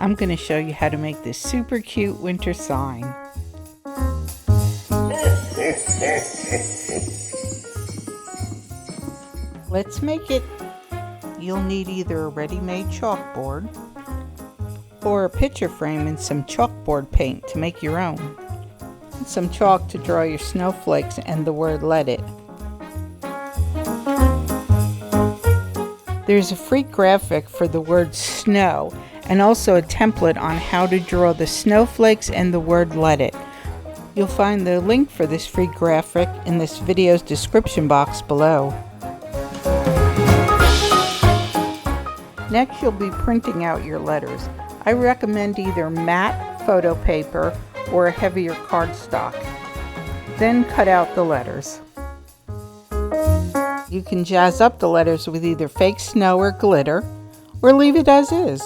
I'm going to show you how to make this super cute winter sign. Let's make it. You'll need either a ready-made chalkboard or a picture frame and some chalkboard paint to make your own. And some chalk to draw your snowflakes and the word "let it." There's a free graphic for the word snow and also a template on how to draw the snowflakes and the word "let it." You'll find the link for this free graphic in this video's description box below. Next, you'll be printing out your letters. I recommend either matte photo paper or a heavier cardstock. Then cut out the letters. You can jazz up the letters with either fake snow or glitter, or leave it as is.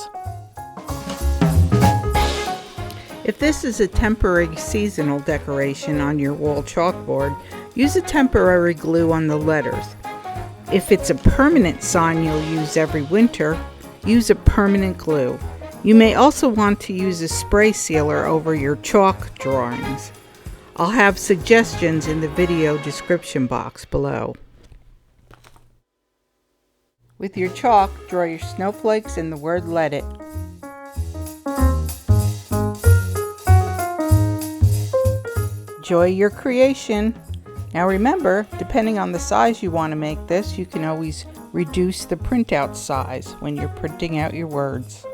If this is a temporary seasonal decoration on your wall chalkboard, use a temporary glue on the letters. If it's a permanent sign you'll use every winter, use a permanent glue. You may also want to use a spray sealer over your chalk drawings. I'll have suggestions in the video description box below. With your chalk, draw your snowflakes and the word "let it." Enjoy your creation. Now remember, depending on the size you want to make this, you can always reduce the printout size when you're printing out your words.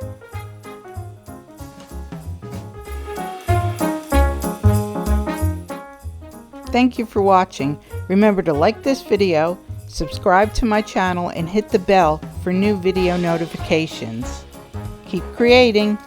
Thank you for watching. Remember to like this video, subscribe to my channel, and hit the bell for new video notifications. Keep creating!